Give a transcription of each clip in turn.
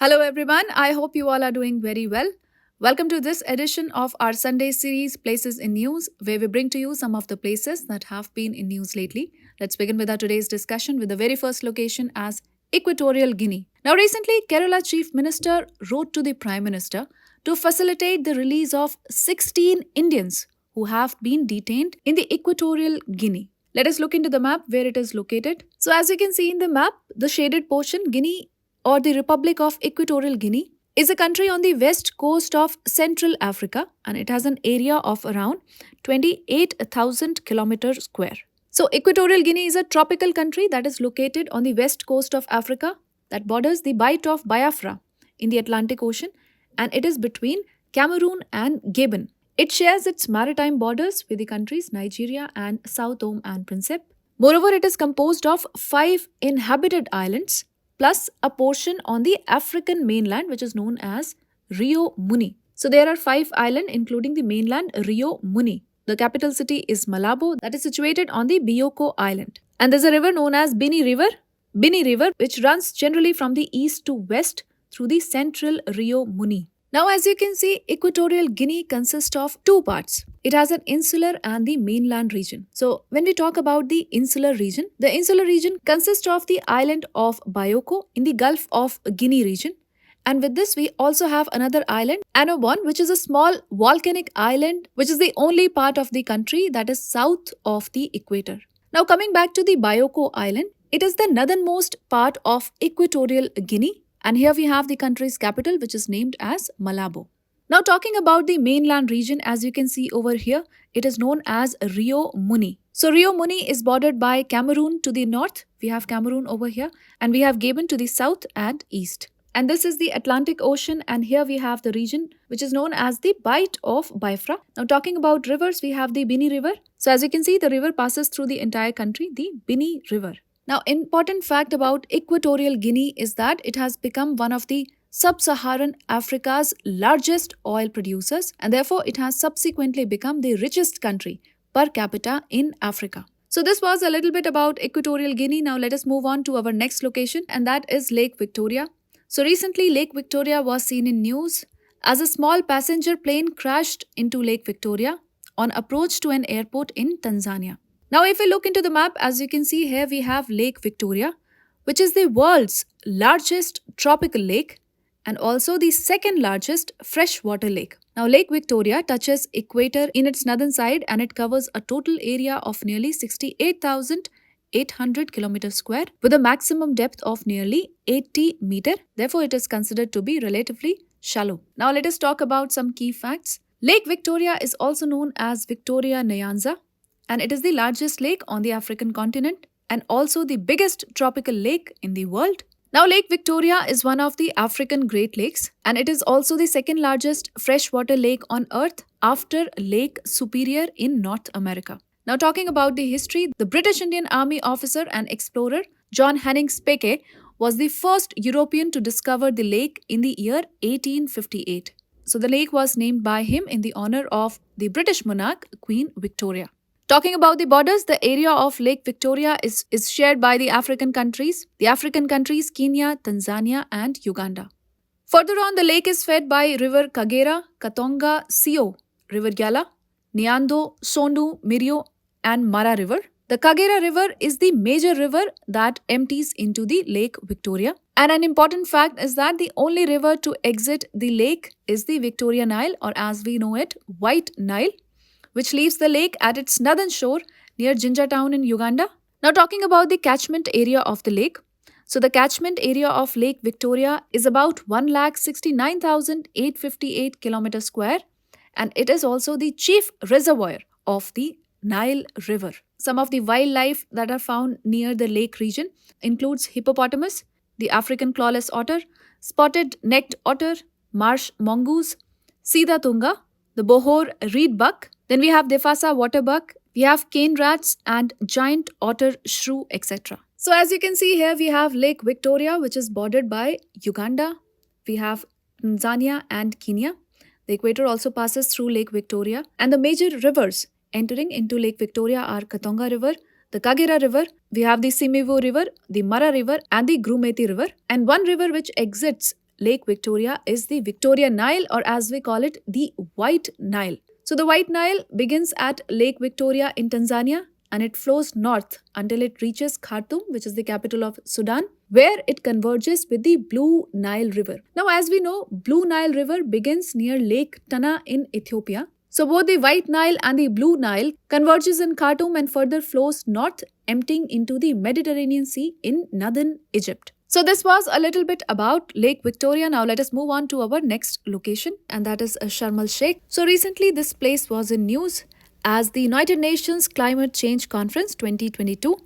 Hello, everyone. I hope you all are doing very well. Welcome to this edition of our Sunday series, Places in News, where we bring to you some of the places that have been in news lately. Let's begin with our today's discussion with the very first location as Equatorial Guinea. Now, recently, Kerala Chief Minister wrote to the Prime Minister to facilitate the release of 16 Indians who have been detained in the Equatorial Guinea. Let us look into the map where it is located. So, as you can see in the map, the shaded portion, Guinea or the Republic of Equatorial Guinea, is a country on the west coast of Central Africa and it has an area of around 28,000 kilometers square. So, Equatorial Guinea is a tropical country that is located on the west coast of Africa that borders the Bight of Biafra in the Atlantic Ocean and it is between Cameroon and Gabon. It shares its maritime borders with the countries Nigeria and Sao Tome and Principe. Moreover, it is composed of 5 inhabited islands plus a portion on the African mainland which is known as Rio Muni. So there are 5 islands including the mainland Rio Muni. The capital city is Malabo that is situated on the Bioko Island. And there's a river known as Bini River which runs generally from the east to west through the central Rio Muni. Now, as you can see, Equatorial Guinea consists of 2 parts. It has an insular and the mainland region. So, when we talk about the insular region consists of the island of Bioko in the Gulf of Guinea region. And with this, we also have another island, Annobon, which is a small volcanic island, which is the only part of the country that is south of the equator. Now, coming back to the Bioko Island, it is the northernmost part of Equatorial Guinea. And here we have the country's capital, which is named as Malabo. Now, talking about the mainland region, as you can see over here, it is known as Rio Muni. So, Rio Muni is bordered by Cameroon to the north. We have Cameroon over here. And we have Gabon to the south and east. And this is the Atlantic Ocean. And here we have the region, which is known as the Bight of Biafra. Now, talking about rivers, we have the Bini River. So, as you can see, the river passes through the entire country, the Bini River. Now, important fact about Equatorial Guinea is that it has become one of the sub-Saharan Africa's largest oil producers and therefore it has subsequently become the richest country per capita in Africa. So this was a little bit about Equatorial Guinea. Now let us move on to our next location and that is Lake Victoria. So recently Lake Victoria was seen in news as a small passenger plane crashed into Lake Victoria on approach to an airport in Tanzania. Now, if we look into the map, as you can see here, we have Lake Victoria, which is the world's largest tropical lake and also the second largest freshwater lake. Now, Lake Victoria touches equator in its northern side and it covers a total area of nearly 68,800 kilometers square with a maximum depth of nearly 80 meter. Therefore, it is considered to be relatively shallow. Now, let us talk about some key facts. Lake Victoria is also known as Victoria Nyanza. And it is the largest lake on the African continent and also the biggest tropical lake in the world. Now, Lake Victoria is one of the African Great Lakes and it is also the second largest freshwater lake on earth after Lake Superior in North America. Now, talking about the history, the British Indian Army officer and explorer John Hanning Speke was the first European to discover the lake in the year 1858. So, the lake was named by him in the honor of the British monarch Queen Victoria. Talking about the borders, the area of Lake Victoria is shared by the African countries. The African countries Kenya, Tanzania and Uganda. Further on, the lake is fed by River Kagera, Katonga, Sio, River Gyala, Nyando, Sondu, Mirio and Mara River. The Kagera River is the major river that empties into the Lake Victoria. And an important fact is that the only river to exit the lake is the Victoria Nile or as we know it, White Nile, which leaves the lake at its northern shore near Jinja town in Uganda. Now talking about the catchment area of the lake. So the catchment area of Lake Victoria is about 1,69,858 kilometers square and it is also the chief reservoir of the Nile River. Some of the wildlife that are found near the lake region includes hippopotamus, the African clawless otter, spotted-necked otter, marsh mongoose, Sida tunga, the Bohor reed buck. Then we have Defasa waterbuck, we have cane rats and giant otter shrew, etc. So as you can see here, we have Lake Victoria, which is bordered by Uganda. We have Tanzania and Kenya. The equator also passes through Lake Victoria. And the major rivers entering into Lake Victoria are Katonga River, the Kagera River, we have the Simivu River, the Mara River and the Grumeti River. And one river which exits Lake Victoria is the Victoria Nile, or as we call it, the White Nile. So the White Nile begins at Lake Victoria in Tanzania and it flows north until it reaches Khartoum, which is the capital of Sudan, where it converges with the Blue Nile River. Now, as we know, Blue Nile River begins near Lake Tana in Ethiopia. So both the White Nile and the Blue Nile converges in Khartoum and further flows north, emptying into the Mediterranean Sea in northern Egypt. So this was a little bit about Lake Victoria. Now let us move on to our next location, and that is Sharm El-Sheikh. So recently this place was in news as the United Nations Climate Change Conference 2022,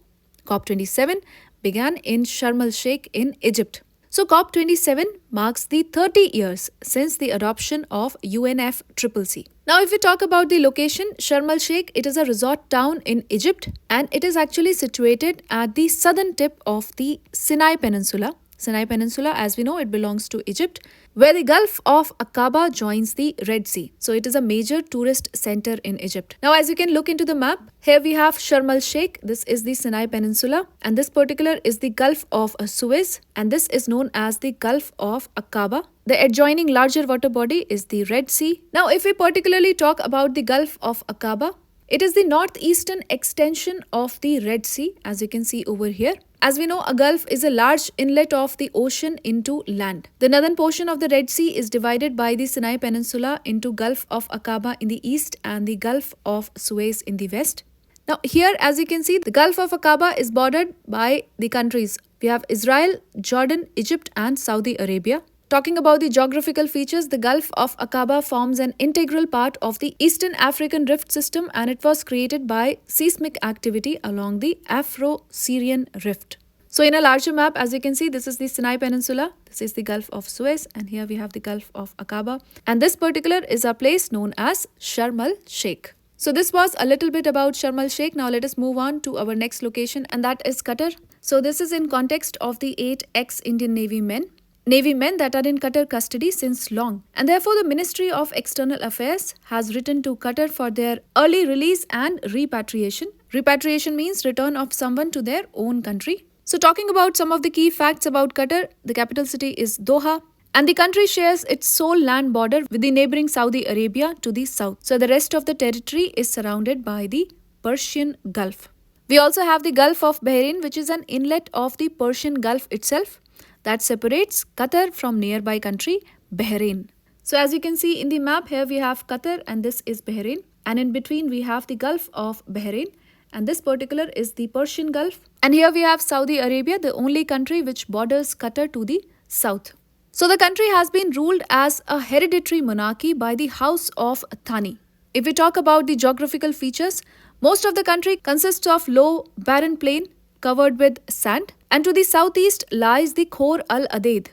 COP27, began in Sharm El-Sheikh in Egypt. So COP27 marks the 30 years since the adoption of UNFCCC. Now if we talk about the location, Sharm El-Sheikh, it is a resort town in Egypt and it is actually situated at the southern tip of the Sinai Peninsula. Sinai Peninsula, as we know, it belongs to Egypt, where the Gulf of Aqaba joins the Red Sea. So it is a major tourist center in Egypt. Now as you can look into the map, here we have Sharm El-Sheikh. This is the Sinai Peninsula and this particular is the Gulf of Suez and this is known as the Gulf of Aqaba. The adjoining larger water body is the Red Sea. Now if we particularly talk about the Gulf of Aqaba, it is the northeastern extension of the Red Sea, as you can see over here. As we know, a gulf is a large inlet of the ocean into land. The northern portion of the Red Sea is divided by the Sinai Peninsula into Gulf of Aqaba in the east and the Gulf of Suez in the west. Now here, as you can see, the Gulf of Aqaba is bordered by the countries. We have Israel, Jordan, Egypt and Saudi Arabia. Talking about the geographical features, the Gulf of Aqaba forms an integral part of the Eastern African Rift System and it was created by seismic activity along the Afro-Syrian Rift. So in a larger map, as you can see, this is the Sinai Peninsula, this is the Gulf of Suez and here we have the Gulf of Aqaba. And this particular is a place known as Sharm El-Sheikh. So this was a little bit about Sharm El-Sheikh. Now let us move on to our next location and that is Qatar. So this is in context of the 8 ex-Indian Navy men that are in Qatar custody since long. And therefore, the Ministry of External Affairs has written to Qatar for their early release and repatriation. Repatriation means return of someone to their own country. So talking about some of the key facts about Qatar, the capital city is Doha. And the country shares its sole land border with the neighboring Saudi Arabia to the south. So the rest of the territory is surrounded by the Persian Gulf. We also have the Gulf of Bahrain, which is an inlet of the Persian Gulf itself that separates Qatar from nearby country Bahrain. So as you can see in the map, here we have Qatar and this is Bahrain. And in between we have the Gulf of Bahrain and this particular is the Persian Gulf. And here we have Saudi Arabia, the only country which borders Qatar to the south. So the country has been ruled as a hereditary monarchy by the House of Thani. If we talk about the geographical features, most of the country consists of low, barren plain covered with sand. And to the southeast lies the Khor Al-Aded,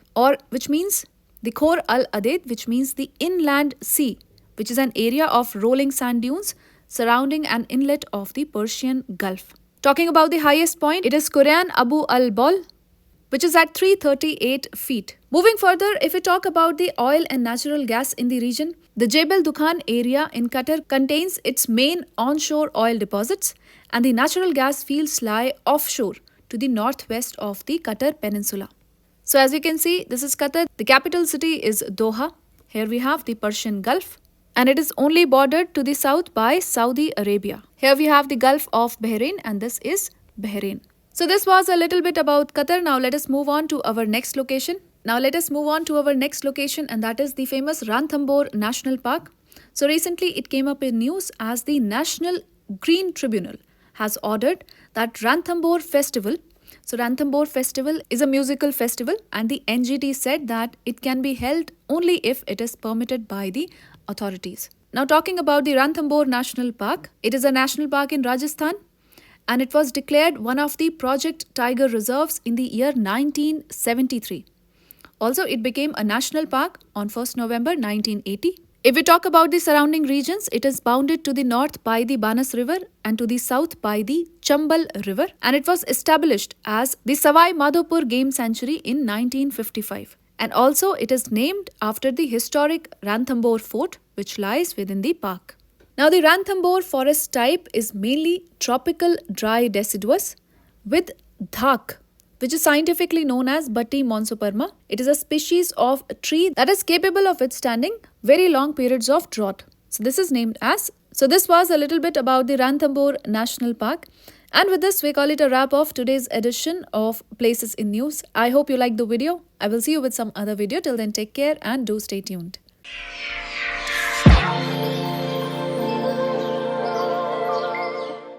which means the inland sea, which is an area of rolling sand dunes surrounding an inlet of the Persian Gulf. Talking about the highest point, it is Quran Abu al-Bol, which is at 338 feet. Moving further, if we talk about the oil and natural gas in the region, the Jebel Dukhan area in Qatar contains its main onshore oil deposits and the natural gas fields lie offshore to the northwest of the Qatar Peninsula. So as you can see, this is Qatar. The capital city is Doha. Here we have the Persian Gulf and it is only bordered to the south by Saudi Arabia. Here we have the Gulf of Bahrain and this is Bahrain. So this was a little bit about Qatar. Now let us move on to our next location. And that is the famous Ranthambore National Park. So recently it came up in news as the National Green Tribunal has ordered that Ranthambore Festival. So Ranthambore Festival is a musical festival and the NGT said that it can be held only if it is permitted by the authorities. Now talking about the Ranthambore National Park, it is a national park in Rajasthan and it was declared one of the Project Tiger reserves in the year 1973. Also, it became a national park on 1st November 1980. If we talk about the surrounding regions, it is bounded to the north by the Banas River and to the south by the Chambal River. And it was established as the Savai Madhopur Game Sanctuary in 1955. And also, it is named after the historic Ranthambore Fort, which lies within the park. Now, the Ranthambore forest type is mainly tropical dry deciduous with dhak, which is scientifically known as Batti monsoperma. It is a species of tree that is capable of withstanding very long periods of drought. So this is named as. So this was a little bit about the Ranthambore National Park. And with this, we call it a wrap of today's edition of Places in News. I hope you liked the video. I will see you with some other video. Till then, take care and do stay tuned.